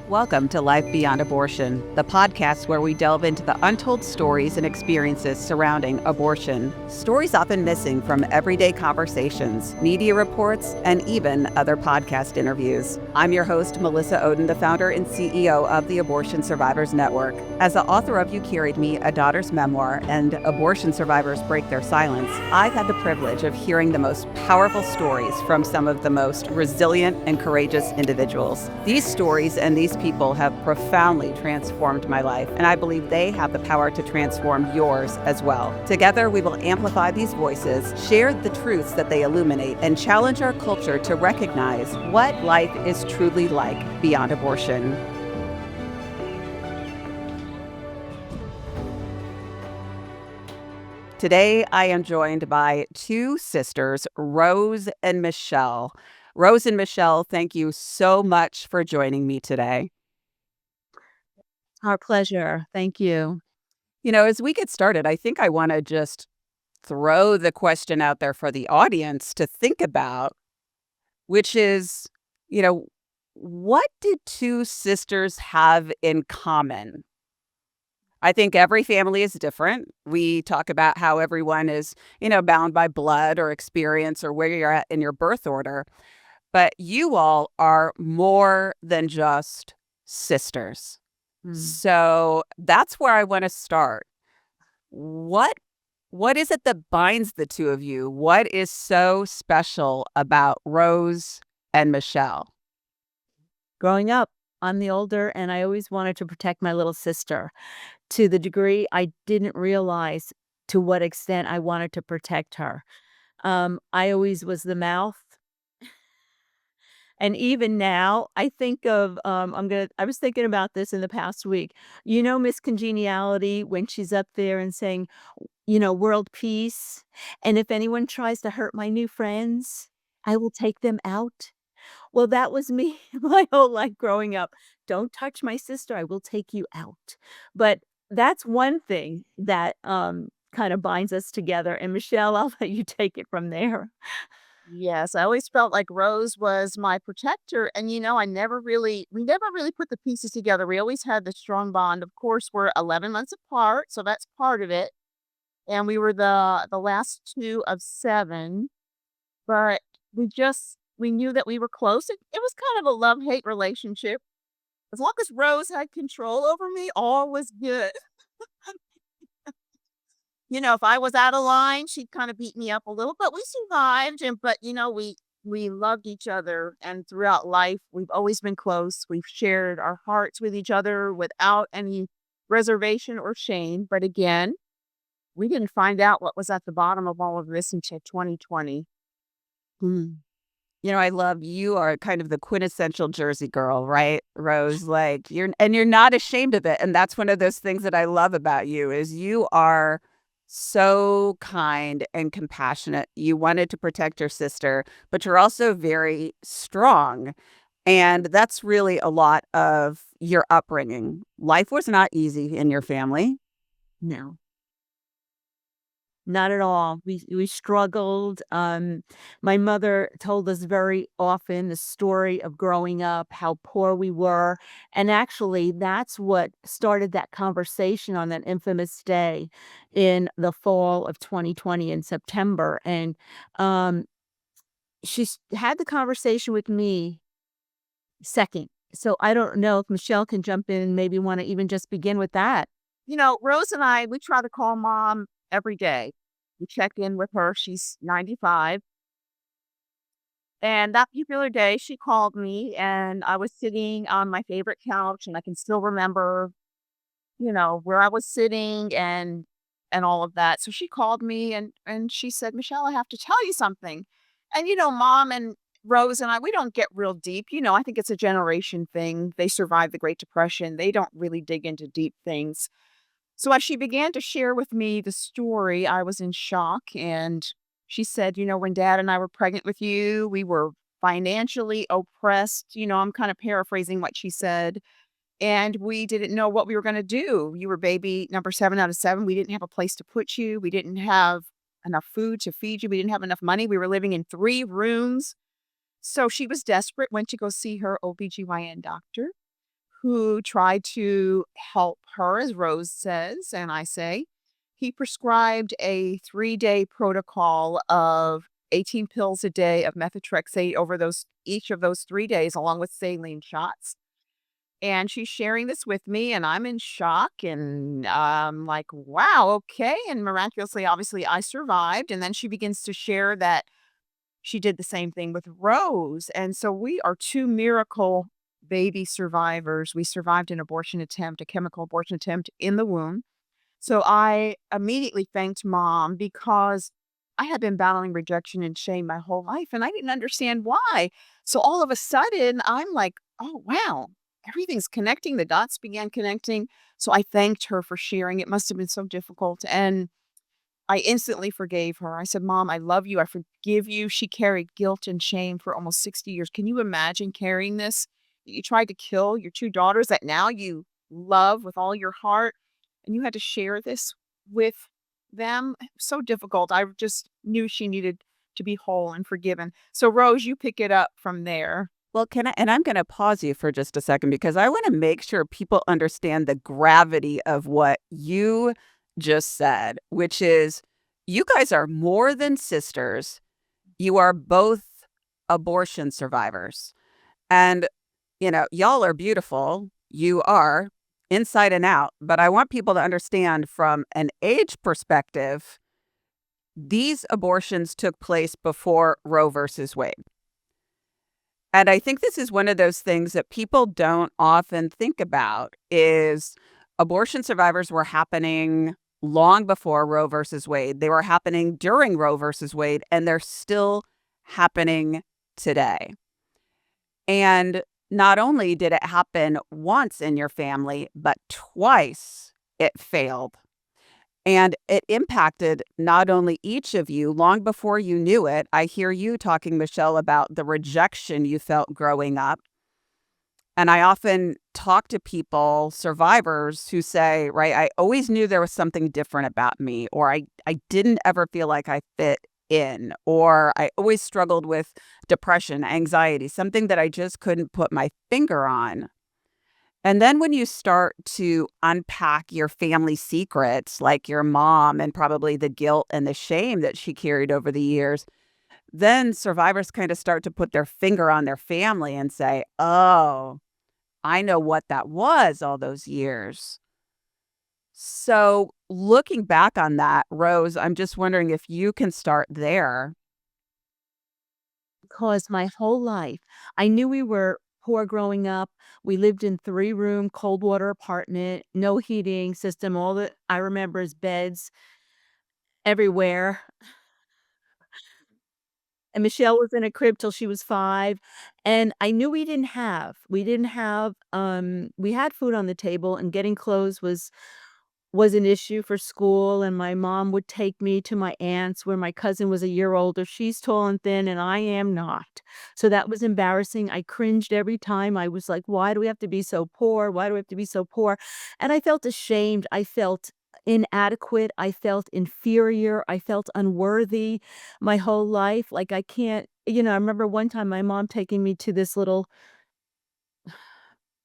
Welcome to Life Beyond Abortion, the podcast where we delve into the untold stories and experiences surrounding abortion. Stories often missing from everyday conversations, media reports, and even other podcast interviews. I'm your host, Melissa Ohden, the founder and CEO of the Abortion Survivors Network. As the author of You Carried Me, A Daughter's Memoir, and Abortion Survivors Break Their Silence, I've had the privilege of hearing the most powerful stories from some of the most resilient and courageous individuals. These stories and these people have profoundly transformed my life, and I believe they have the power to transform yours as well. Together, we will amplify these voices, share the truths that they illuminate, and challenge our culture to recognize what life is truly like beyond abortion. Today, I am joined by two sisters, Rose and Michelle. Rose and Michelle, thank you so much for joining me today. Our pleasure. Thank you. You know, as we get started, I think I want to just throw the question out there for the audience to think about, which is, what did two sisters have in common? I think every family is different. We talk about how everyone is, bound by blood or experience or where you're at in your birth order. But you all are more than just sisters. So that's where I want to start. What is it that binds the two of you? What is so special about Rose and Michelle? Growing up, I'm the older, and I always wanted to protect my little sister to the degree I didn't realize to what extent I wanted to protect her. I always was the mouth. And even now, I think of, I was thinking about this in the past week. You know, Miss Congeniality, when she's up there and saying, world peace. And if anyone tries to hurt my new friends, I will take them out. Well, that was me my whole life growing up. Don't touch my sister, I will take you out. But that's one thing that, kind of binds us together. And Michelle, I'll let you take it from there. Yes, I always felt like Rose was my protector. And we never really put the pieces together. We always had this strong bond. Of course, we're 11 months apart, so that's part of it. And we were the last two of seven, but we knew that we were close. It was kind of a love-hate relationship. As long as Rose had control over me, all was good. If I was out of line, she'd kind of beat me up a little, but we survived. We loved each other, and throughout life, we've always been close. We've shared our hearts with each other without any reservation or shame. But again, we didn't find out what was at the bottom of all of this until 2020. I love you are kind of the quintessential Jersey girl, right, Rose? Like you're not ashamed of it. And that's one of those things that I love about you is you are so kind and compassionate. You wanted to protect your sister, but you're also very strong. And that's really a lot of your upbringing. Life was not easy in your family. No. Not at all. We struggled. My mother told us very often the story of growing up, how poor we were, and actually, that's what started that conversation on that infamous day in the fall of 2020 in September, and, had the conversation with me second. So I don't know if Michelle can jump in and maybe wanna even just begin with that. Rose and I, we try to call mom every day. We check in with her. She's 95. And that particular day, she called me, and I was sitting on my favorite couch, and I can still remember, where I was sitting and all of that. So she called me and she said, "Michelle, I have to tell you something." And mom and Rose and I, we don't get real deep. I think it's a generation thing. They survived the Great Depression. They don't really dig into deep things. So as she began to share with me the story, I was in shock. And she said, when dad and I were pregnant with you, we were financially oppressed. I'm kind of paraphrasing what she said. And we didn't know what we were going to do. You were baby number 7 out of 7. We didn't have a place to put you. We didn't have enough food to feed you. We didn't have enough money. We were living in 3 rooms. So she was desperate, went to go see her OBGYN doctor, who tried to help her, as Rose says, and I say. He prescribed a 3-day protocol of 18 pills a day of methotrexate over those each of those 3 days, along with saline shots. And she's sharing this with me, and I'm in shock, and I'm like, "Wow, okay." And miraculously, obviously, I survived. And then she begins to share that she did the same thing with Rose. And so we are 2 miracle baby survivors. We survived an abortion attempt, a chemical abortion attempt in the womb. So I immediately thanked mom because I had been battling rejection and shame my whole life, and I didn't understand why. So all of a sudden, I'm like, "Oh, wow, everything's connecting." The dots began connecting. So I thanked her for sharing. It must have been so difficult. And I instantly forgave her. I said, "Mom, I love you. I forgive you." She carried guilt and shame for almost 60 years. Can you imagine carrying this? You tried to kill your 2 daughters that now you love with all your heart, and you had to share this with them. So difficult. I just knew she needed to be whole and forgiven. So, Rose, you pick it up from there. Well, and I'm going to pause you for just a second because I want to make sure people understand the gravity of what you just said, which is you guys are more than sisters. You are both abortion survivors. And, y'all are beautiful. You are inside and out. But I want people to understand from an age perspective, these abortions took place before Roe versus Wade. And I think this is one of those things that people don't often think about is abortion survivors were happening long before Roe versus Wade. They were happening during Roe versus Wade, and they're still happening today. And not only did it happen once in your family, but twice it failed. And it impacted not only each of you long before you knew it. I hear you talking, Michelle, about the rejection you felt growing up. And I often talk to people, survivors, who say, right, I always knew there was something different about me, or I didn't ever feel like I fit in, or I always struggled with depression, anxiety, something that I just couldn't put my finger on. And then when you start to unpack your family secrets, like your mom and probably the guilt and the shame that she carried over the years, then survivors kind of start to put their finger on their family and say, oh, I know what that was all those years. So looking back on that, Rose, I'm just wondering if you can start there. Because my whole life, I knew we were poor growing up. We lived in 3-room cold water apartment, no heating system. All that I remember is beds everywhere. And Michelle was in a crib till she was 5, and I knew we had food on the table, and getting clothes was an issue for school. And my mom would take me to my aunt's where my cousin was a year older. She's tall and thin, and I am not. So that was embarrassing. I cringed every time. I was like, "Why do we have to be so poor? Why do we have to be so poor?" And I felt ashamed. I felt inadequate. I felt inferior. I felt unworthy my whole life. Like I can't, I remember one time my mom taking me to this little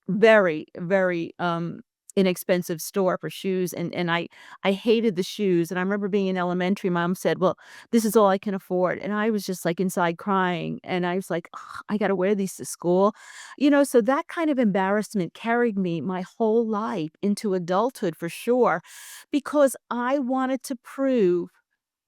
very, very, inexpensive store for shoes, and I hated the shoes. And I remember being in elementary, mom said, "Well, this is all I can afford." And I was just, like, inside crying, and I was like, "Ugh, I gotta wear these to school." So that kind of embarrassment carried me my whole life into adulthood for sure, because I wanted to prove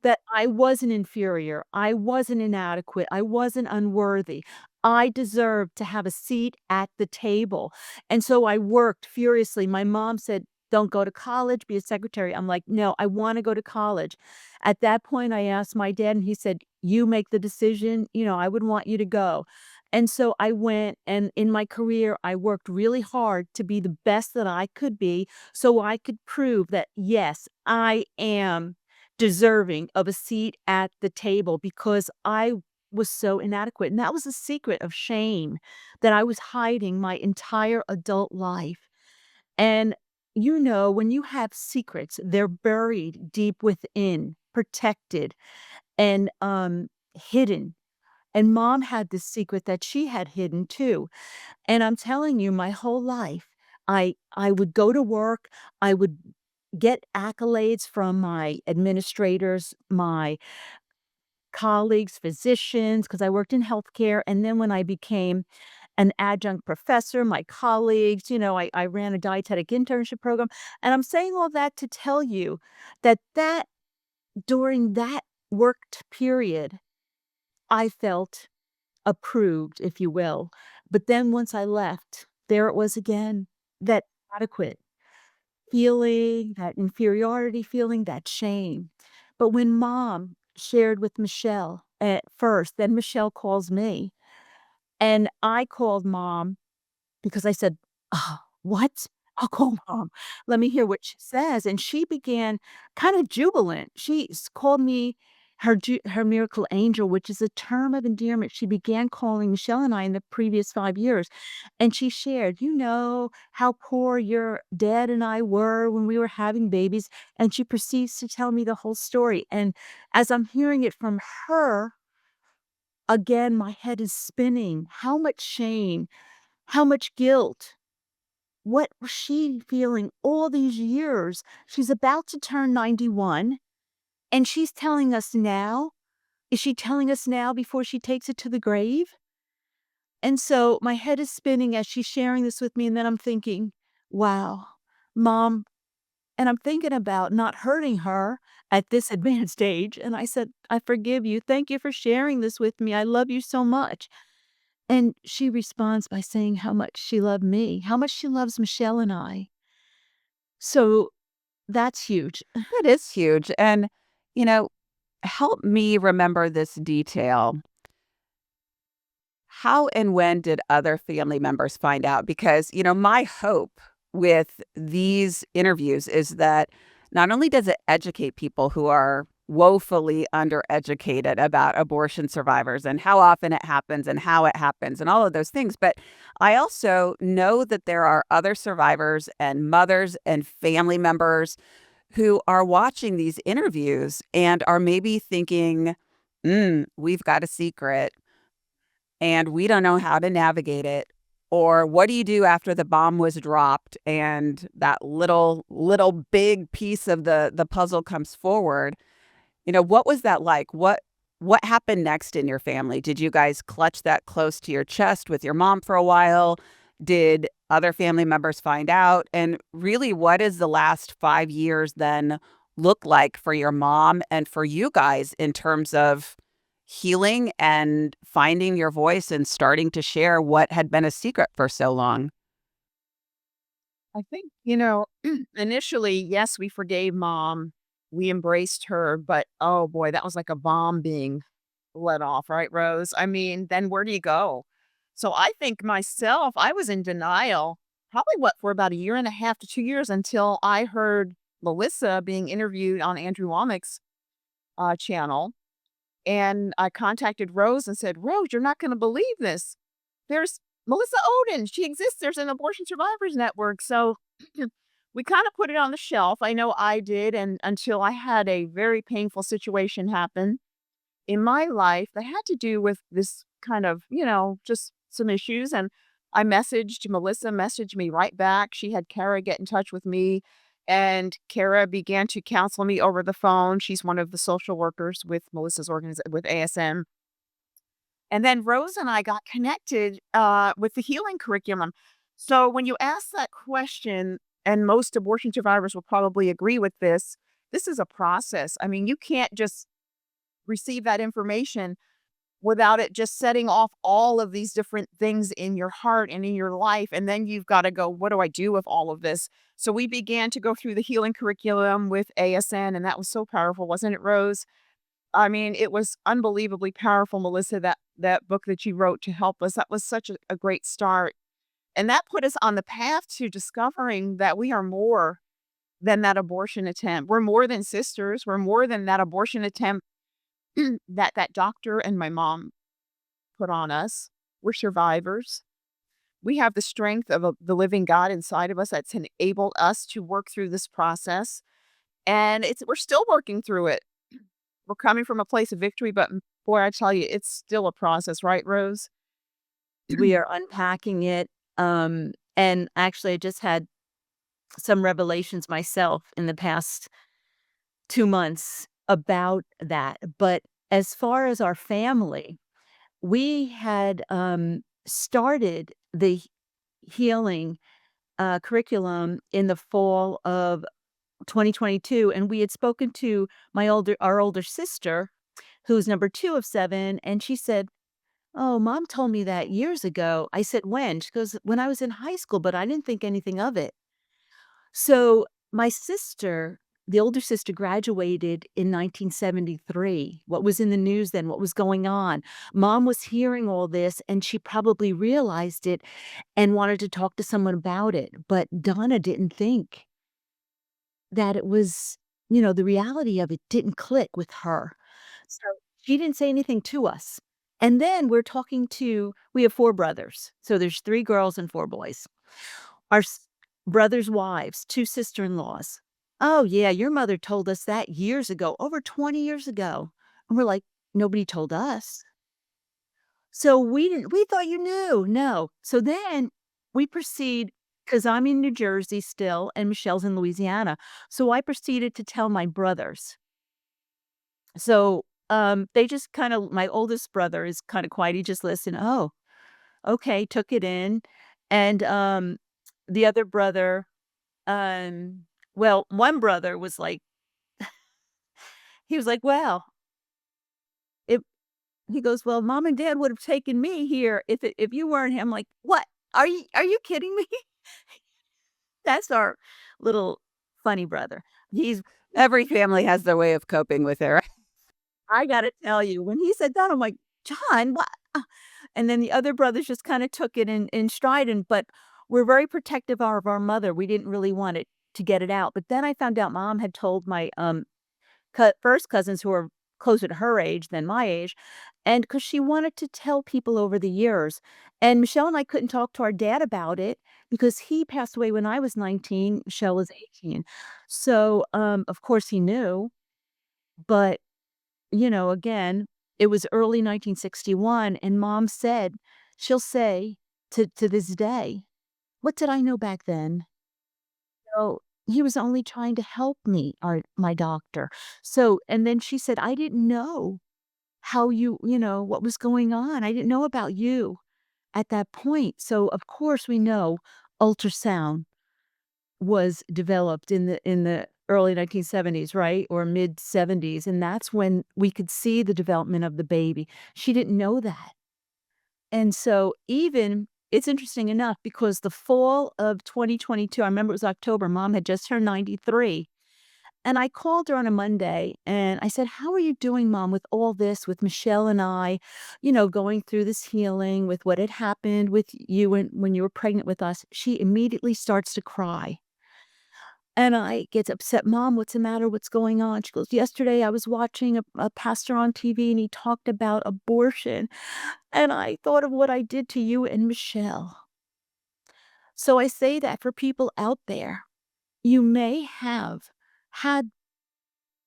that I wasn't inferior, I wasn't inadequate, I wasn't unworthy. I deserved to have a seat at the table. And so I worked furiously. My mom said, "Don't go to college, be a secretary." I'm like, "No, I wanna go to college." At that point, I asked my dad, and he said, "You make the decision, I would want you to go." And so I went, and in my career, I worked really hard to be the best that I could be so I could prove that, yes, I am deserving of a seat at the table because I was so inadequate. And that was a secret of shame that I was hiding my entire adult life. And when you have secrets, they're buried deep within, protected and hidden. And mom had this secret that she had hidden too. And I'm telling you, my whole life, I would go to work, I would get accolades from my administrators, my colleagues, physicians, because I worked in healthcare, and then when I became an adjunct professor, my colleagues, I ran a dietetic internship program, and I'm saying all that to tell you that during that worked period, I felt approved, if you will. But then once I left, there it was again, that adequate feeling, that inferiority feeling, that shame. But when mom shared with Michelle at first, then Michelle calls me, and I called mom because I said, "Oh, what? I'll call mom. Let me hear what she says." And she began kind of jubilant. Called me her miracle angel, which is a term of endearment she began calling Michelle and I in the previous 5 years. And she shared, how poor your dad and I were when we were having babies. And she proceeds to tell me the whole story. And as I'm hearing it from her, again, my head is spinning. How much shame, how much guilt. What was she feeling all these years? She's about to turn 91, and she's telling us now. Is she telling us now before she takes it to the grave? And so my head is spinning as she's sharing this with me, and then I'm thinking, wow, mom, and I'm thinking about not hurting her at this advanced age. And I said, I forgive you. Thank you for sharing this with me. I love you so much. And she responds by saying how much she loved me, how much she loves Michelle and I. So that's huge. It is huge. And, you know, help me remember this detail. How and when did other family members find out? Because, my hope with these interviews is that not only does it educate people who are woefully undereducated about abortion survivors and how often it happens and how it happens and all of those things, but I also know that there are other survivors and mothers and family members who are watching these interviews and are maybe thinking, we've got a secret and we don't know how to navigate it. Or what do you do after the bomb was dropped and that little big piece of the puzzle comes forward? What was that like? What happened next in your family? Did you guys clutch that close to your chest with your mom for a while? Did other family members find out? And really, what does the last 5 years then look like for your mom and for you guys in terms of healing and finding your voice and starting to share what had been a secret for so long? I think, initially, yes, we forgave mom. We embraced her, but oh boy, that was like a bomb being let off, right, Rose? I mean, then where do you go? So I think myself, I was in denial, probably for about a year and a half to 2 years until I heard Melissa being interviewed on Andrew Womack's channel. And I contacted Rose and said, Rose, you're not going to believe this. There's Melissa Ohden. She exists. There's an abortion survivors network. So we kind of put it on the shelf. I know I did. And until I had a very painful situation happen in my life that had to do with this kind of, just some issues. And I messaged Melissa, messaged me right back. She had Kara get in touch with me, and Kara began to counsel me over the phone. She's one of the social workers with Melissa's organization, with ASM. And then Rose and I got connected with the healing curriculum. So when you ask that question, and most abortion survivors will probably agree with this is a process. I mean, you can't just receive that information without it just setting off all of these different things in your heart and in your life. And then you've got to go, what do I do with all of this? So we began to go through the healing curriculum with ASN, and that was so powerful, wasn't it, Rose? I mean, it was unbelievably powerful, Melissa, that book that you wrote to help us. That was such a great start. And that put us on the path to discovering that we are more than that abortion attempt. We're more than sisters. We're more than that abortion attempt that doctor and my mom put on us. We're survivors. We have the strength of the living God inside of us that's enabled us to work through this process. And we're still working through it. We're coming from a place of victory, but boy, I tell you, it's still a process, right, Rose? We are unpacking it. And actually, I just had some revelations myself in the past 2 months about that. But as far as our family, we had, started the healing, curriculum in the fall of 2022, and we had spoken to our older sister, who's number 2 of 7, and she said, "Oh, mom told me that years ago." I said, "When?" She goes, "When I was in high school, but I didn't think anything of it." So, my sister, the older sister, graduated in 1973. What was in the news then? What was going on? Mom was hearing all this, and she probably realized it and wanted to talk to someone about it, but Donna didn't think that it was, the reality of it didn't click with her. So, she didn't say anything to us. And then we have 4 brothers. So there's 3 girls and 4 boys. Our brothers' wives, 2 sister-in-laws. "Oh, yeah, your mother told us that years ago, over 20 years ago." And we're like, "Nobody told us." So we thought you knew. No. So then we proceed, because 'cause I'm in New Jersey still and Michelle's in Louisiana. So I proceeded to tell my brothers. So, they just my oldest brother is kinda quiet, he just listened. "Oh, okay," took it in. And, the other brother, well, one brother was like he was like, "Well, if" he goes, "Well, mom and dad would have taken me here if you weren't here." I'm like, "What? Are you kidding me?" That's our little funny brother. He's Every family has their way of coping with it, right? I gotta tell you, when he said that, I'm like, "John, what?" And then the other brothers just kinda took it in stride, but we're very protective of our mother. We didn't really want it to get it out. But then I found out mom had told my, first cousins who are closer to her age than my age, and because she wanted to tell people over the years. And Michelle and I couldn't talk to our dad about it because he passed away when I was 19, Michelle was 18. So, of course he knew, but, again, it was early 1961, and mom said she'll say to this day, "What did I know back then?" So, he was only trying to help me, my doctor. So and then she said, "I didn't know how what was going on. I didn't know about you at that point." So, of course, we know ultrasound was developed in the early 1970s, right? Or mid-70s, and that's when we could see the development of the baby. She didn't know that. And so even it's interesting enough because the fall of 2022, I remember it was October, mom had just turned 93. And I called her on a Monday and I said, "How are you doing, mom, with all this, with Michelle and I, going through this healing with what had happened with you when you were pregnant with us?" She immediately starts to cry. And I get upset, "Mom, what's the matter? What's going on?" She goes, "Yesterday I was watching a pastor on TV and he talked about abortion. And I thought of what I did to you and Michelle." So I say that for people out there, you may have had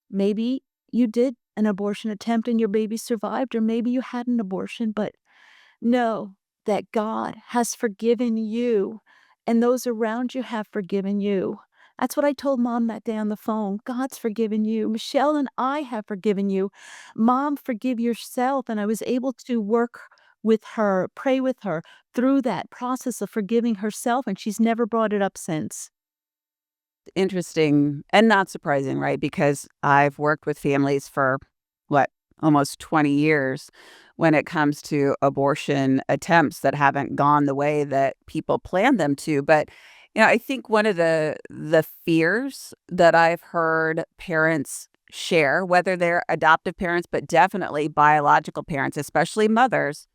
maybe you did an abortion attempt and your baby survived, or maybe you had an abortion, but know that God has forgiven you and those around you have forgiven you. That's what I told mom that day on the phone. God's forgiven you. Michelle and I have forgiven you. Mom, forgive yourself. And I was able to work with her, pray with her through that process of forgiving herself. And she's never brought it up since. Interesting and not surprising, right? Because I've worked with families for what, almost 20 years when it comes to abortion attempts that haven't gone the way that people planned them to. But, I think one of the fears that I've heard parents share, whether they're adoptive parents, but definitely biological parents, especially mothers,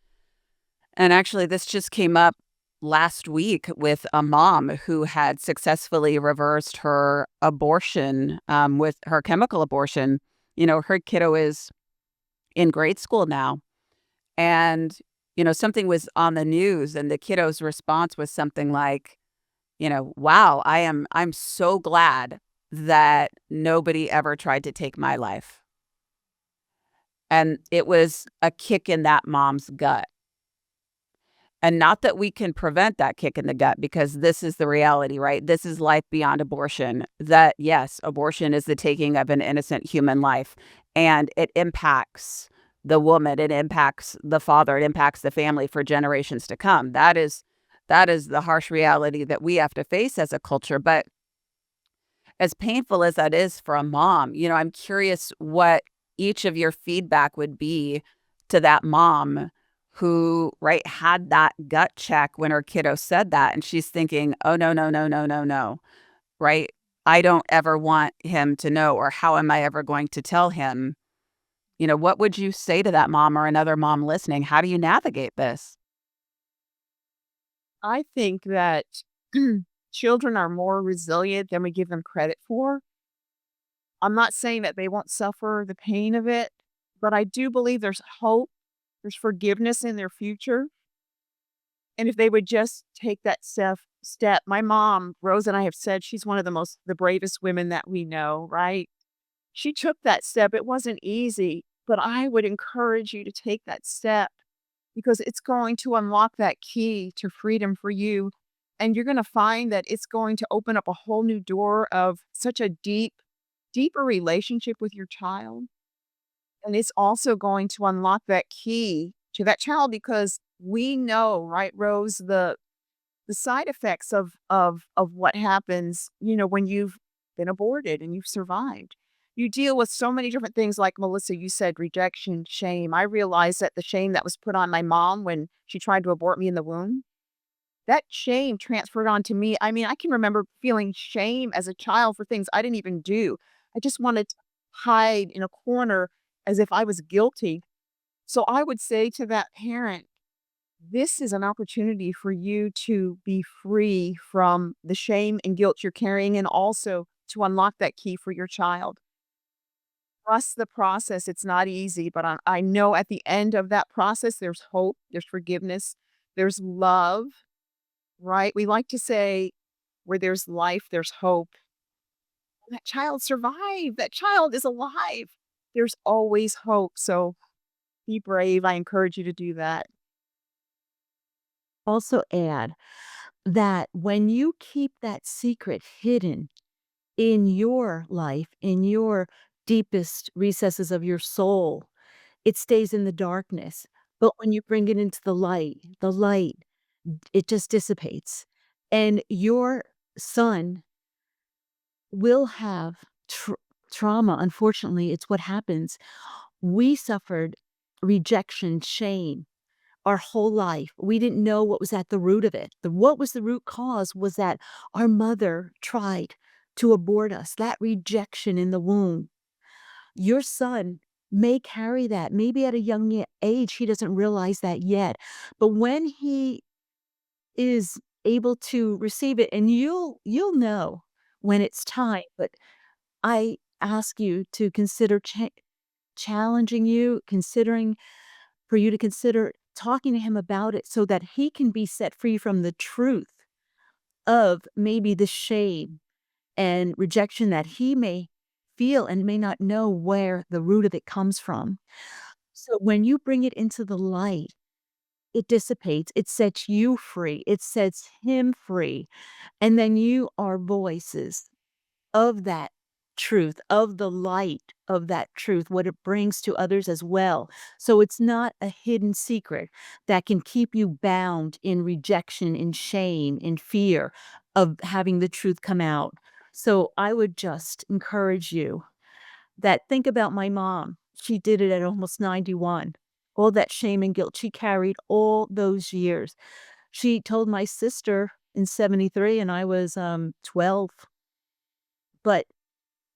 and actually, this just came up last week with a mom who had successfully reversed her abortion, with her chemical abortion. Her kiddo is in grade school now. And, something was on the news, and the kiddo's response was something like, wow, I'm so glad that nobody ever tried to take my life. And it was a kick in that mom's gut. And not that we can prevent that kick in the gut, because this is the reality, right? This is life beyond abortion. That, yes, abortion is the taking of an innocent human life, and it impacts the woman, it impacts the father, it impacts the family for generations to come. That is the harsh reality that we have to face as a culture. But as painful as that is for a mom, I'm curious what each of your feedback would be to that mom who, right, had that gut check when her kiddo said that. And she's thinking, oh, no, no, no, no, no, no, right? I don't ever want him to know, or how am I ever going to tell him? What would you say to that mom or another mom listening? How do you navigate this? I think that children are more resilient than we give them credit for. I'm not saying that they won't suffer the pain of it, but I do believe there's hope, there's forgiveness in their future. And if they would just take that step, my mom, Rose, and I have said she's one of the bravest women that we know, right? She took that step. It wasn't easy, but I would encourage you to take that step because it's going to unlock that key to freedom for you. And you're going to find that it's going to open up a whole new door of such a deeper relationship with your child. And it's also going to unlock that key to that child because we know, right, Rose, the side effects of what happens, when you've been aborted and you've survived. You deal with so many different things like Melissa, you said rejection, shame. I realized that the shame that was put on my mom when she tried to abort me in the womb, that shame transferred onto me. I mean, I can remember feeling shame as a child for things I didn't even do. I just wanted to hide in a corner as if I was guilty. So I would say to that parent, this is an opportunity for you to be free from the shame and guilt you're carrying and also to unlock that key for your child. Trust the process. It's not easy, but I know at the end of that process, there's hope, there's forgiveness, there's love, right? We like to say, where there's life, there's hope. That child survived. That child is alive. There's always hope. So be brave. I encourage you to do that. Also add that when you keep that secret hidden in your life, in your deepest recesses of your soul, it stays in the darkness. But when you bring it into the light, it just dissipates. And your son will have trauma. Unfortunately, it's what happens. We suffered rejection, shame our whole life. We didn't know what was at the root of it. What was the root cause was that our mother tried to abort us, that rejection in the womb. Your son may carry that. Maybe at a young age, he doesn't realize that yet. But when he is able to receive it, and you'll know when it's time. But I ask you to consider challenging you, considering for you to consider talking to him about it so that he can be set free from the truth of maybe the shame and rejection that he may feel and may not know where the root of it comes from. So when you bring it into the light, it dissipates, it sets you free, it sets him free, and then you are voices of that truth, of the light of that truth, what it brings to others as well. So it's not a hidden secret that can keep you bound in rejection, in shame, in fear of having the truth come out. So I would just encourage you that think about my mom. She did it at almost 91. All that shame and guilt she carried all those years. She told my sister in 73 and I was 12. But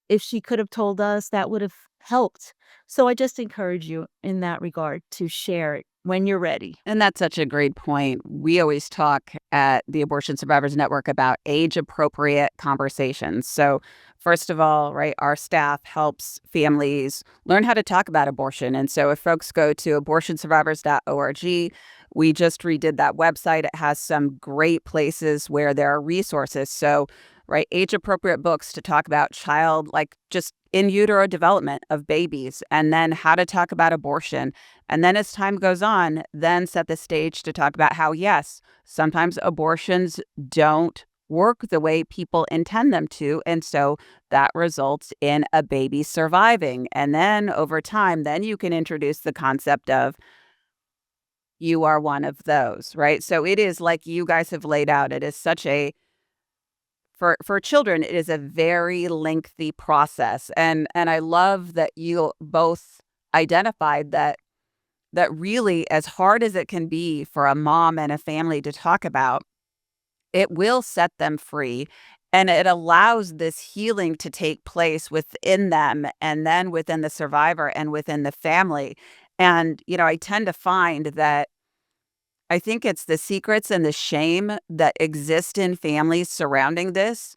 if she could have told us, that would have helped. So I just encourage you in that regard to share it when you're ready. And that's such a great point. We always talk at the Abortion Survivors Network about age appropriate conversations. So, first of all, right, our staff helps families learn how to talk about abortion. And so, if folks go to abortionsurvivors.org, we just redid that website. It has some great places where there are resources. So, right? Age-appropriate books to talk about child, like just in utero development of babies, and then how to talk about abortion. And then as time goes on, then set the stage to talk about how, yes, sometimes abortions don't work the way people intend them to. And so that results in a baby surviving. And then over time, then you can introduce the concept of you are one of those, right? So it is like you guys have laid out. It is such a for children, it is a very lengthy process. And I love that you both identified that really, as hard as it can be for a mom and a family to talk about, it will set them free. And it allows this healing to take place within them and then within the survivor and within the family. And, I tend to find that I think it's the secrets and the shame that exist in families surrounding this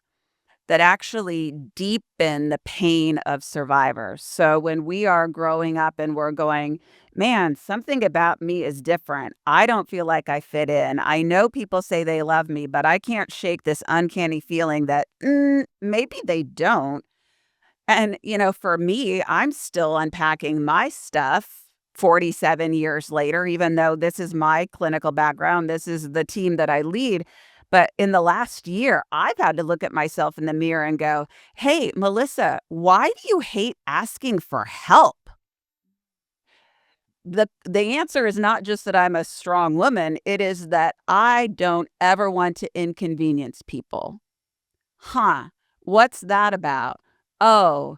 that actually deepen the pain of survivors. So when we are growing up and we're going, man, something about me is different. I don't feel like I fit in. I know people say they love me, but I can't shake this uncanny feeling that maybe they don't. And, for me, I'm still unpacking my stuff 47 years later, even though this is my clinical background, this is the team that I lead. But in the last year, I've had to look at myself in the mirror and go, hey, Melissa, why do you hate asking for help? The answer is not just that I'm a strong woman, it is that I don't ever want to inconvenience people. Huh, what's that about? Oh,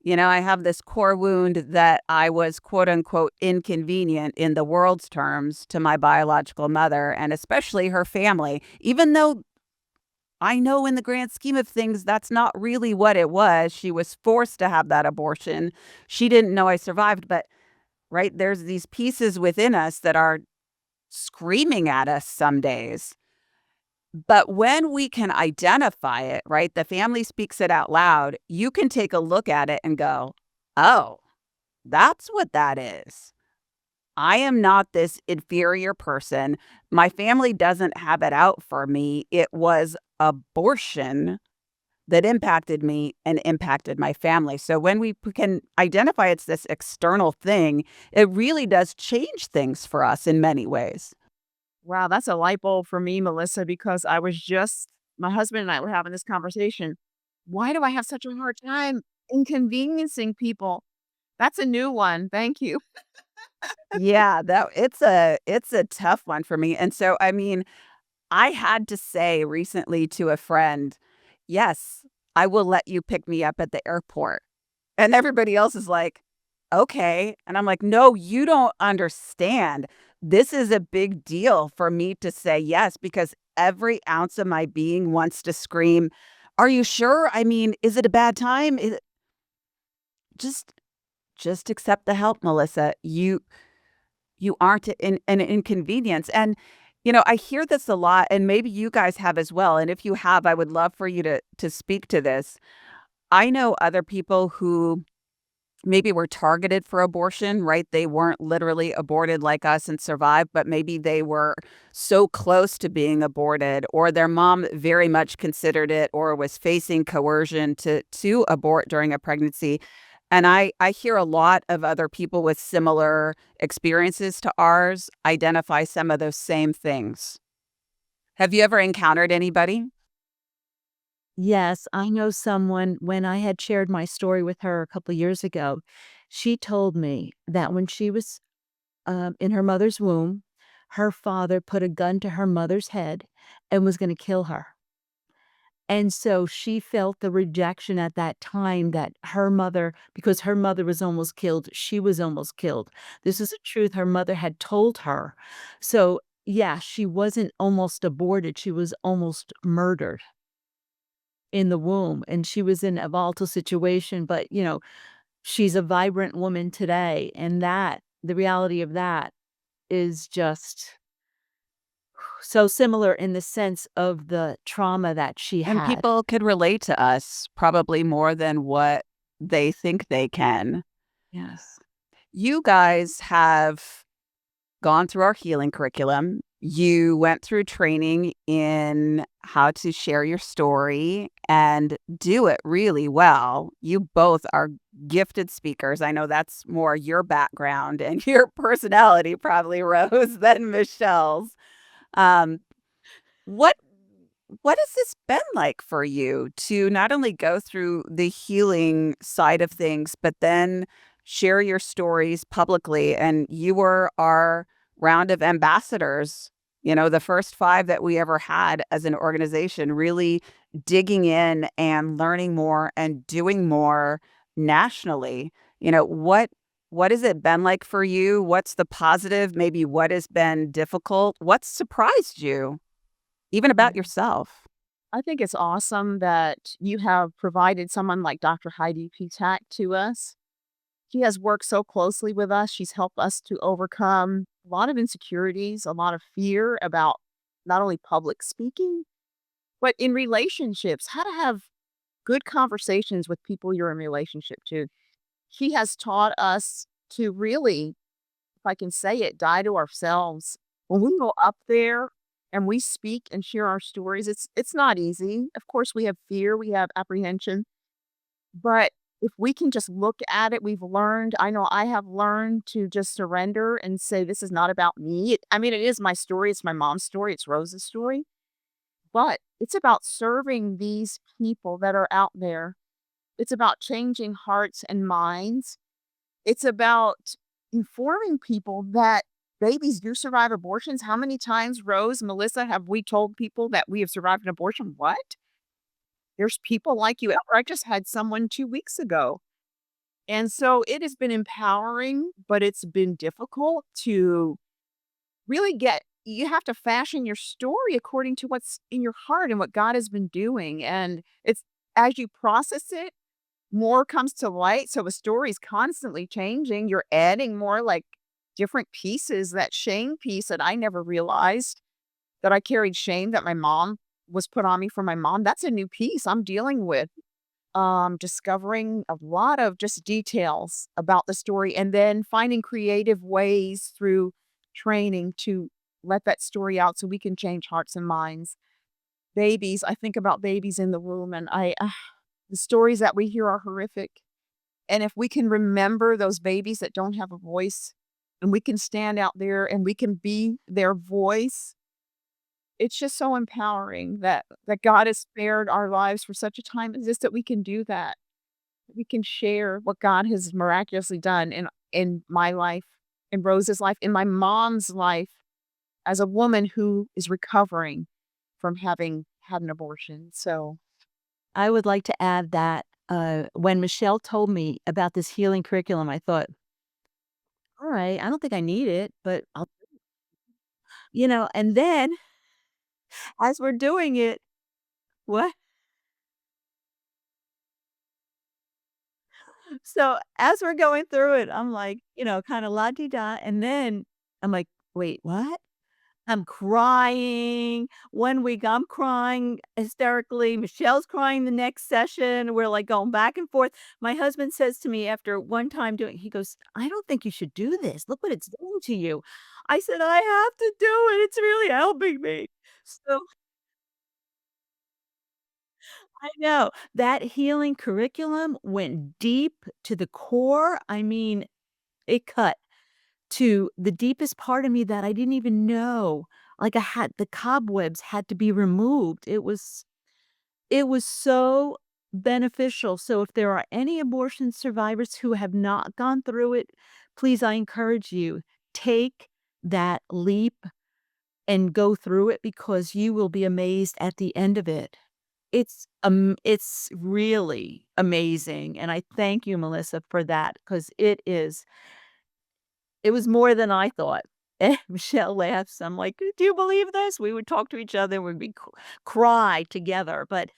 I have this core wound that I was quote unquote inconvenient in the world's terms to my biological mother and especially her family, even though I know in the grand scheme of things, that's not really what it was. She was forced to have that abortion. She didn't know I survived, but right, there's these pieces within us that are screaming at us some days. But when we can identify it, right, the family speaks it out loud, you can take a look at it and go, oh, that's what that is. I am not this inferior person. My family doesn't have it out for me. It was abortion that impacted me and impacted my family. So when we can identify it's this external thing, it really does change things for us in many ways. Wow, that's a light bulb for me, Melissa, because my husband and I were having this conversation. Why do I have such a hard time inconveniencing people? That's a new one. Thank you. Yeah, that it's a tough one for me. And so I mean, I had to say recently to a friend, "Yes, I will let you pick me up at the airport." And everybody else is like, "Okay." And I'm like, "No, you don't understand. This is a big deal for me to say yes because every ounce of my being wants to scream, 'Are you sure? I mean, is it a bad time? Just just accept the help, Melissa. You aren't an inconvenience." And, I hear this a lot, and maybe you guys have as well. And if you have, I would love for you to speak to this. I know other people who maybe were targeted for abortion, right? They weren't literally aborted like us and survived, but maybe they were so close to being aborted, or their mom very much considered it or was facing coercion to abort during a pregnancy. And I hear a lot of other people with similar experiences to ours identify some of those same things. Have you ever encountered anybody? Yes, I know someone when I had shared my story with her a couple years ago, she told me that when she was, in her mother's womb, her father put a gun to her mother's head and was gonna kill her. And so she felt the rejection at that time that her mother because her mother was almost killed, she was almost killed. This is a truth her mother had told her. So, yeah, she wasn't almost aborted, she was almost murdered in the womb, and she was in a volatile situation, but, she's a vibrant woman today, and the reality of that is just so similar in the sense of the trauma that she And had. people could relate to us probably more than what they think they can. Yes. You guys have gone through our healing curriculum. You went through training in how to share your story and do it really well. You both are gifted speakers. I know that's more your background and your personality probably, Rose, than Michelle's. Um, what what has this been like for you to not only go through the healing side of things, but then share your stories publicly? And you were our round of ambassadors, the first 5 that we ever had as an organization, really digging in and learning more and doing more nationally. What has it been like for you? What's the positive? Maybe what has been difficult? What's surprised you? Even about Mm. yourself. I think it's awesome that you have provided someone like Dr. Heidi Patak to us. She has worked so closely with us. She's helped us to overcome a lot of insecurities, a lot of fear about not only public speaking, but in relationships, how to have good conversations with people you're in relationship to. She has taught us to really, if I can say it, die to ourselves. When we go up there and we speak and share our stories, it's not easy. Of course, we have fear, we have apprehension, but if we can just look at it, we've learned, I know I have learned to just surrender and say, this is not about me. I mean, it is my story. It's my mom's story. It's Rose's story, but it's about serving these people that are out there. It's about changing hearts and minds. It's about informing people that babies do survive abortions. How many times, Rose, Melissa, have we told people that we have survived an abortion? What? There's people like you out there. I just had someone 2 weeks ago. And so it has been empowering, but it's been difficult to really you have to fashion your story according to what's in your heart and what God has been doing. And it's as you process it, more comes to light. So the story is constantly changing. You're adding more like different pieces. That shame piece that I never realized that I carried shame that my mom was put on me from my mom. That's a new piece I'm dealing with. Discovering a lot of just details about the story and then finding creative ways through training to let that story out so we can change hearts and minds. Babies, I think about babies in the womb and the stories that we hear are horrific. And if we can remember those babies that don't have a voice and we can stand out there and we can be their voice, it's just so empowering that God has spared our lives for such a time as this that we can do that. We can share what God has miraculously done in my life, in Rose's life, in my mom's life as a woman who is recovering from having had an abortion. So, I would like to add that, when Michelle told me about this healing curriculum, I thought, "All right, I don't think I need it, but I'll" and then as we're doing it, what? So, as we're going through it, I'm like, kinda la-di-da, and then I'm like, "Wait, what?" I'm crying. One week I'm crying hysterically. Michelle's crying the next session. We're like going back and forth. My husband says to me after one time he goes, I don't think you should do this. Look what it's doing to you. I said, I have to do it. It's really helping me. So I know that healing curriculum went deep to the core. I mean, it cut to the deepest part of me that I didn't even know. Like I had the cobwebs had to be removed. It was so beneficial. So if there are any abortion survivors who have not gone through it, please, I encourage you, take that leap and go through it because you will be amazed at the end of it. It's really amazing. And I thank you, Melissa, for that because it was more than I thought. Michelle laughs. I'm like, "Do you believe this?" We would talk to each other, we'd be cry together, but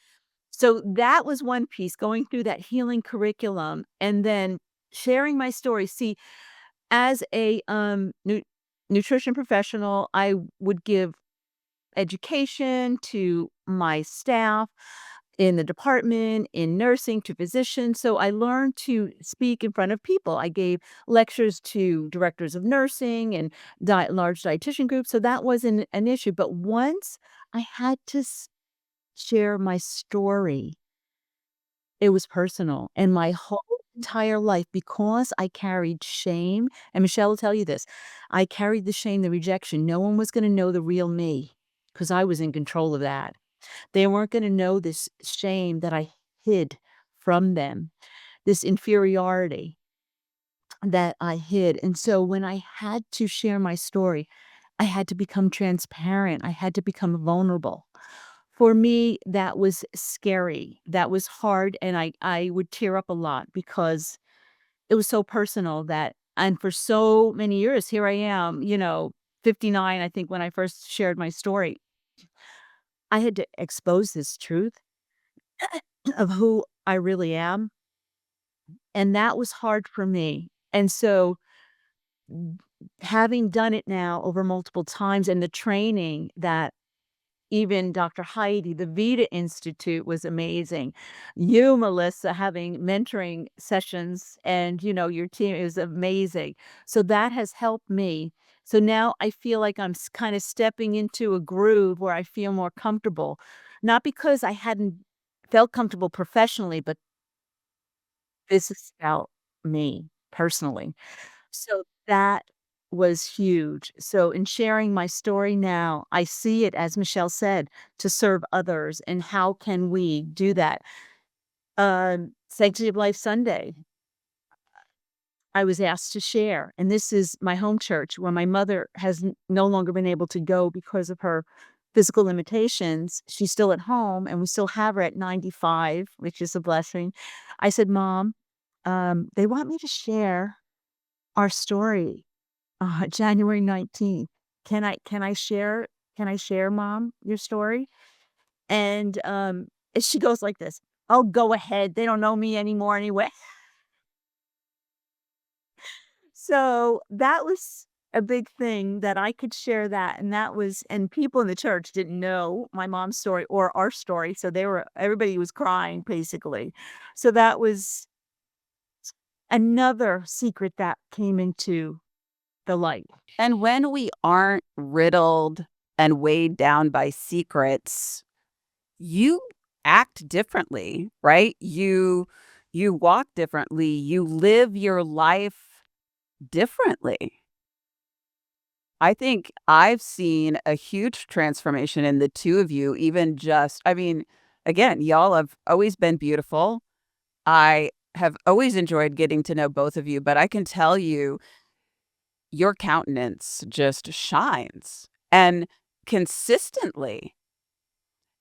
so that was one piece, going through that healing curriculum and then sharing my story. See, as a, nutrition professional, I would give education to my staff. in the department, in nursing, to physicians. So I learned to speak in front of people. I gave lectures to directors of nursing and large dietitian groups. So that wasn't an issue. But once I had to share my story, it was personal. And my whole entire life, because I carried shame, and Michelle will tell you this, I carried the shame, the rejection. No one was going to know the real me because I was in control of that. They weren't gonna know this shame that I hid from them, this inferiority that I hid, and so when I had to share my story, I had to become transparent, I had to become vulnerable. For me, that was scary, that was hard, and I would tear up a lot because it was so personal that and for so many years, here I am, 59, I think, when I first shared my story. I had to expose this truth of who I really am, and that was hard for me, and so, mm, having done it now over multiple times and the training that even Dr. Heidi, the Vita Institute was amazing. You, Melissa, having mentoring sessions and, your team is amazing. So that has helped me. So now I feel like I'm kinda stepping into a groove where I feel more comfortable, not because I hadn't felt comfortable professionally, but this is about me personally. So that was huge. So in sharing my story now, I see it, as Michelle said, to serve others. And how can we do that? Sanctity of Life Sunday, I was asked to share. And this is my home church where my mother has no longer been able to go because of her physical limitations. She's still at home and we still have her at 95, which is a blessing. I said, Mom, they want me to share our story, January 19th. Can I share, Mom, your story? And she goes like this, "Oh, go ahead. They don't know me anymore anyway." So, that was a big thing that I could share that, and people in the church didn't know my mom's story or our story, so everybody was crying basically. So that was another secret that came into the light. And when we aren't riddled and weighed down by secrets, you act differently, right? You walk differently, you live your life differently. I think I've seen a huge transformation in the two of you, even just I mean, again, y'all have always been beautiful. I have always enjoyed getting to know both of you, but I can tell you your countenance just shines and consistently.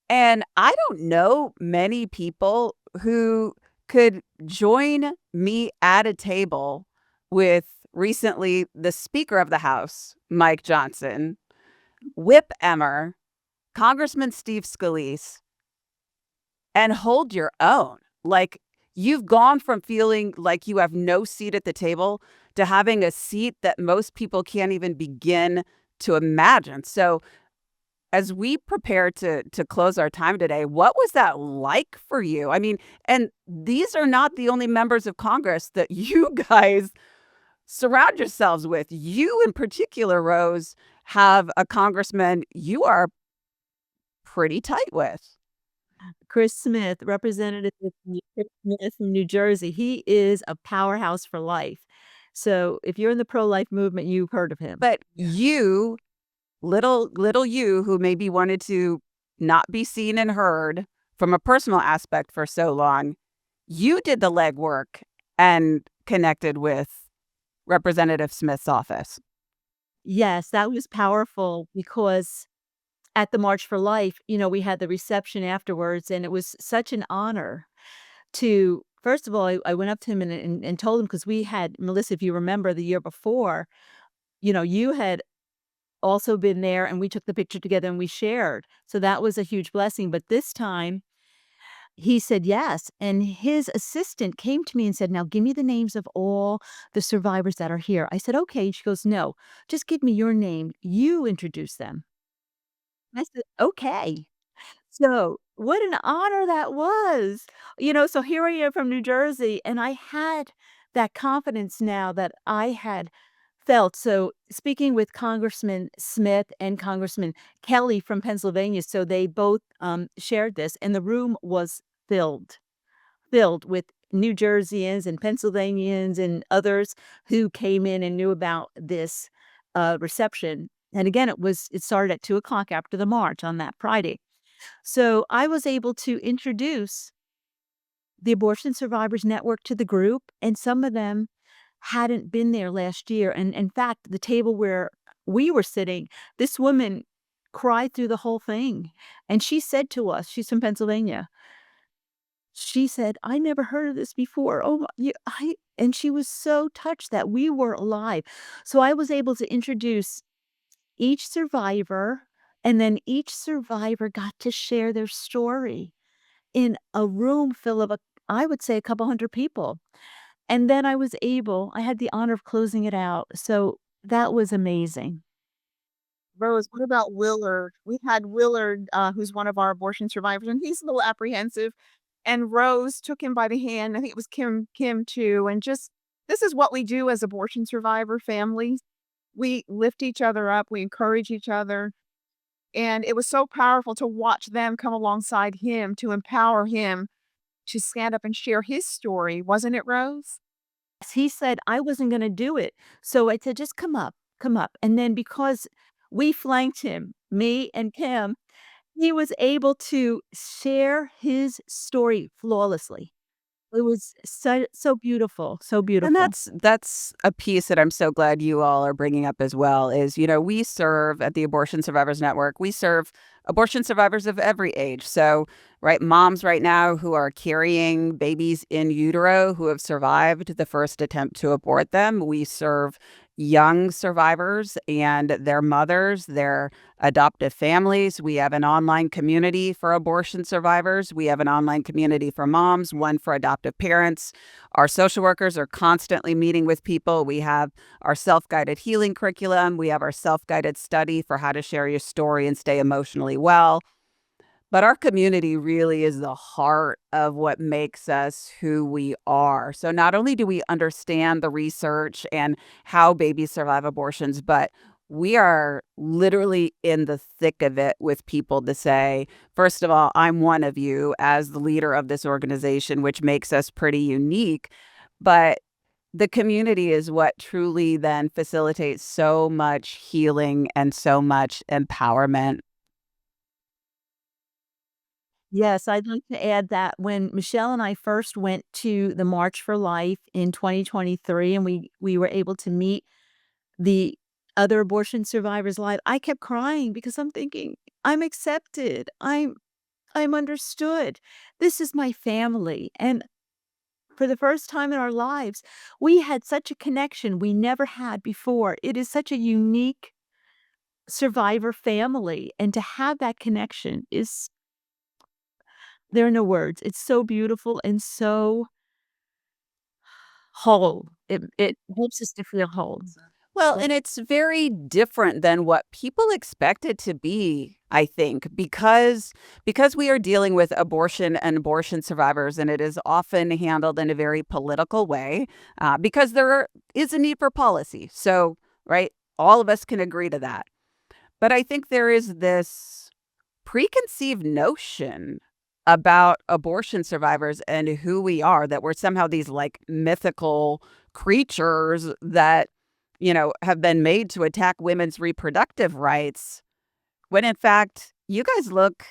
And I don't know many people who could join me at a table with recently the Speaker of the House, Mike Johnson, Whip Emmer, Congressman Steve Scalise, and hold your own. Like, you've gone from feeling like you have no seat at the table to having a seat that most people can't even begin to imagine. So, as we prepare to close our time today, what was that like for you? I mean, and these are not the only members of Congress that you guys surround yourselves with. You in particular, Rose, have a congressman you are pretty tight with. Chris Smith, Representative Chris Smith from New Jersey, he is a powerhouse for life. So if you're in the pro-life movement, you've heard of him. But you, little you who maybe wanted to not be seen and heard from a personal aspect for so long, you did the legwork and connected with Representative Smith's office. Yes, that was powerful because at the March for Life, we had the reception afterwards, and it was such an honor to first of all, I went up to him and told him because we had Melissa, if you remember the year before, you had also been there and we took the picture together and we shared. So that was a huge blessing. But this time he said yes. And his assistant came to me and said, "Now give me the names of all the survivors that are here." I said, "Okay." She goes, "No, just give me your name. You introduce them." I said, "Okay." So, what an honor that was. So here I am from New Jersey, and I had that confidence now that I had felt. So, speaking with Congressman Smith and Congressman Kelly from Pennsylvania, so they both shared this, and the room was filled with New Jerseyans and Pennsylvanians and others who came in and knew about this reception. And again, it started at 2 o'clock after the march on that Friday. So I was able to introduce the Abortion Survivors Network to the group, and some of them hadn't been there last year. And in fact, the table where we were sitting, this woman cried through the whole thing. And she said to us, she's from Pennsylvania. She said, "I never heard of this before. Oh, and she was so touched that we were alive. So I was able to introduce each survivor, and then each survivor got to share their story in a room full of, I would say, a couple hundred people. And then I had the honor of closing it out. So that was amazing. Rose, what about Willard? We had Willard, who's one of our abortion survivors, and he's a little apprehensive. And Rose took him by the hand. I think it was Kim too. And just this is what we do as abortion survivor families. We lift each other up, we encourage each other. And it was so powerful to watch them come alongside him to empower him to stand up and share his story, wasn't it, Rose? He said I wasn't gonna do it. So I said, "Just come up, come up." And then because we flanked him, me and Kim, he was able to share his story flawlessly. It was so beautiful, so And beautiful. that's a piece that I'm so glad you all are bringing up as well is, we serve at the Abortion Survivors Network. We serve abortion survivors of every age. So, right, moms right now who are carrying babies in utero who have survived the first attempt to abort them. We serve young survivors and their mothers, their adoptive families. We have an online community for abortion survivors. We have an online community for moms, one for adoptive parents. Our social workers are constantly meeting with people. We have our self-guided healing curriculum. We have our self-guided study for how to share your story and stay emotionally well. But our community really is the heart of what makes us who we are. So not only do we understand the research and how babies survive abortions, but we are literally in the thick of it with people to say, first of all, I'm one of you as the leader of this organization, which makes us pretty unique. But the community is what truly then facilitates so much healing and so much empowerment. Yes, I'd like to add that when Michelle and I first went to the March for Life in 2023 and we were able to meet the other abortion survivors live, I kept crying because I'm thinking, "I'm accepted. I'm understood. This is my family." And for the first time in our lives, we had such a connection we never had before. It is such a unique survivor family, and to have that connection is there are no words. It's so beautiful and so whole. It helps us to feel whole. Well, and it's very different than what people expect it to be, I think, because we are dealing with abortion and abortion survivors, and it is often handled in a very political way, because is a need for policy. So, right, all of us can agree to that. But I think there is this preconceived notion about abortion survivors and who we are, that we're somehow these like mythical creatures that, have been made to attack women's reproductive rights, when in fact, you guys look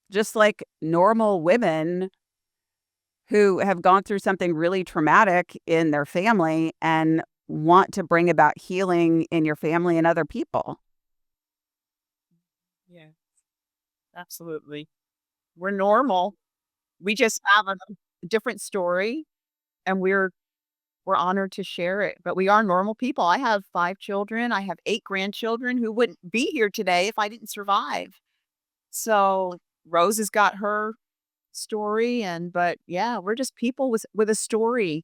just like normal women who have gone through something really traumatic in their family and want to bring about healing in your family and other people. Yeah, absolutely. We're normal. We just have a different story, and we're honored to share it, but we are normal people. I have 5 children. I have 8 grandchildren who wouldn't be here today if I didn't survive. So, Rose has got her story, but yeah, we're just people with a story.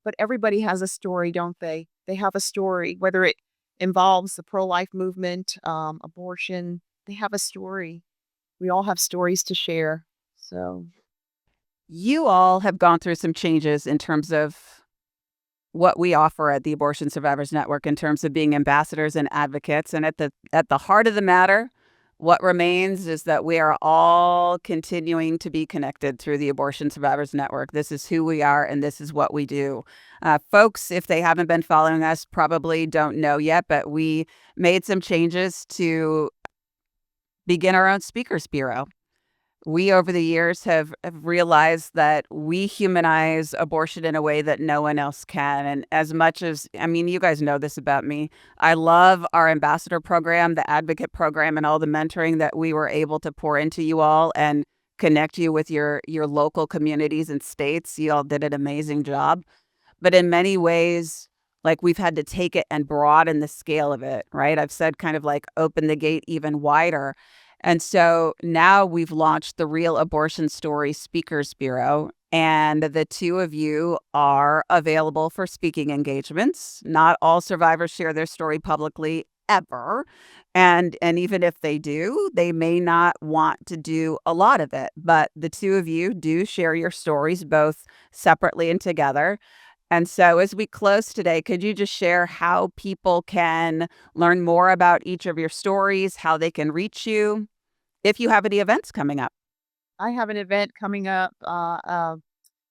But everybody has a story, don't they? They have a story, whether it involves the pro-life movement, abortion, they have a story. we all have stories to share. So You all have gone through some changes in terms of what we offer at the Abortion Survivors Network in terms of being ambassadors and advocates. And at the heart of the matter, what remains is that we are all continuing to be connected through the Abortion Survivors Network. This is who we are, and this is what we do. Folks, if they haven't been following us, probably don't know yet, but we made some changes to begin our own speakers bureau. We, over the years, have realized that we humanize abortion in a way that no one else can. And as much as, I mean, you guys know this about me, I love our ambassador program, the advocate program, and all the mentoring that we were able to pour into you all and connect you with your local communities and states. You all did an amazing job. But in many ways, like we've had to take it and broaden the scale of it, right? I've said kind of like open the gate even wider. And so now we've launched the Real Abortion Story Speakers Bureau, and the two of you are available for speaking engagements. Not all survivors share their story publicly ever. And even if they do, they may not want to do a lot of it. But the two of you do share your stories both separately and together. And so as we close today, could you just share how people can learn more about each of your stories, how they can reach you, if you have any events coming up? I have an event coming up,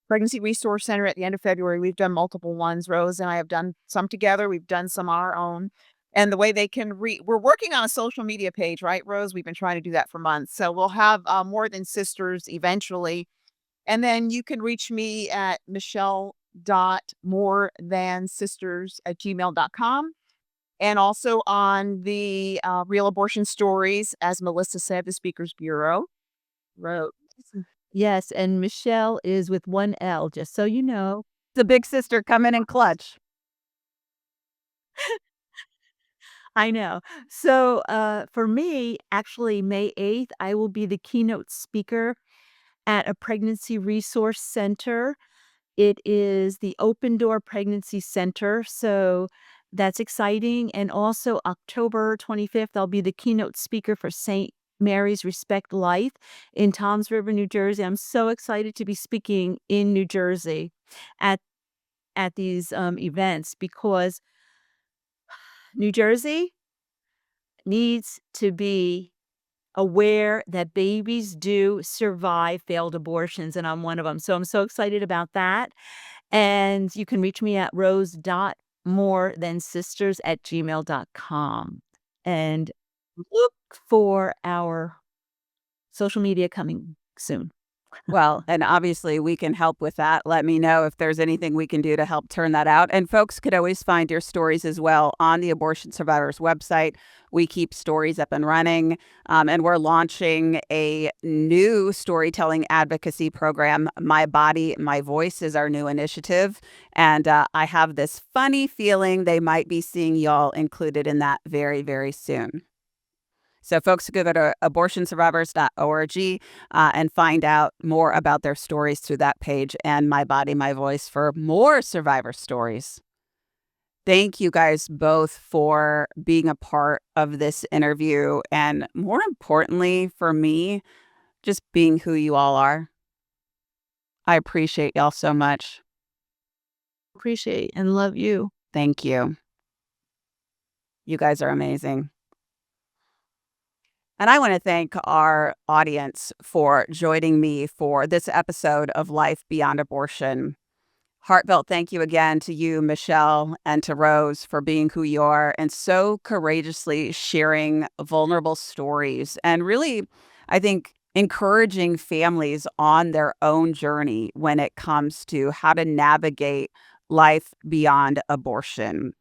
Pregnancy Resource Center at the end of February. We've done multiple ones. Rose and I have done some together. We've done some on our own. And the way they can we're working on a social media page, right, Rose? We've been trying to do that for months. So we'll have More Than Sisters eventually. And then you can reach me at michelle.morethansisters@gmail.com. And also on the Real Abortion Stories, as Melissa said, the Speakers Bureau wrote. Yes, and Michelle is with one L, just so you know. The big sister come in and clutch. I know. So, for me, actually, May 8th, I will be the keynote speaker at a pregnancy resource center. It is the Open Door Pregnancy Center, so that's exciting. And also October 25th, I'll be the keynote speaker for St. Mary's Respect Life in Toms River, New Jersey. I'm so excited to be speaking in New Jersey at these events because New Jersey needs to be aware that babies do survive failed abortions, and I'm one of them. So I'm so excited about that. And you can reach me at rose.morethansisters@gmail.com. And look for our social media coming soon. Well, and obviously we can help with that. Let me know if there's anything we can do to help turn that out. And folks could always find your stories as well on the Abortion Survivors website. We keep stories up and running, and we're launching a new storytelling advocacy program. My Body, My Voice is our new initiative. And I have this funny feeling they might be seeing y'all included in that very, very soon. So folks could go to abortionsurvivors.org and find out more about their stories through that page, and My Body, My Voice for more survivor stories. Thank you guys both for being a part of this interview, and more importantly for me, just being who you all are. I appreciate y'all so much. Appreciate and love you. Thank you. You guys are amazing. And I want to thank our audience for joining me for this episode of Life Beyond Abortion. Heartfelt thank you again to you, Michelle, and to Rose for being who you are and so courageously sharing vulnerable stories and really, I think, encouraging families on their own journey when it comes to how to navigate life beyond abortion.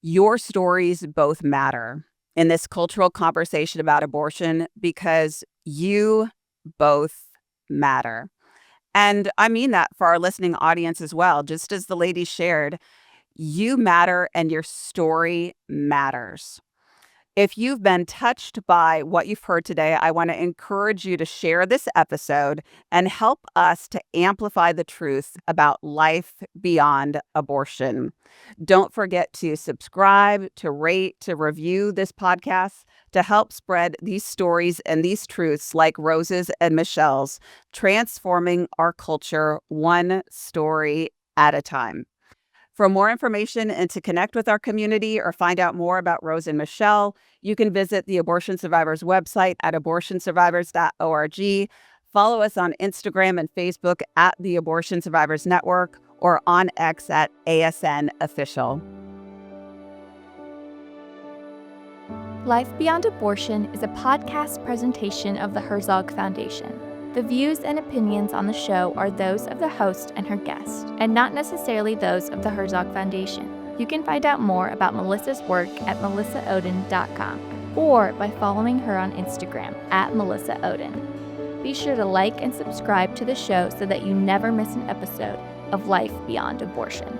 Your stories both matter in this cultural conversation about abortion because you both matter. And I mean that for our listening audience as well. Just as the lady shared, you matter and your story matters. If you've been touched by what you've heard today, I want to encourage you to share this episode and help us to amplify the truth about life beyond abortion. Don't forget to subscribe, to rate, to review this podcast to help spread these stories and these truths like Rose's and Michelle's, transforming our culture one story at a time. For more information and to connect with our community or find out more about Rose and Michelle, you can visit the Abortion Survivors website at abortionsurvivors.org. Follow us on Instagram and Facebook at the Abortion Survivors Network or on X at ASN Official. Life Beyond Abortion is a podcast presentation of the Herzog Foundation. The views and opinions on the show are those of the host and her guest, and not necessarily those of the Herzog Foundation. You can find out more about Melissa's work at melissaohden.com or by following her on Instagram at Melissa Ohden. Be sure to like and subscribe to the show so that you never miss an episode of Life Beyond Abortion.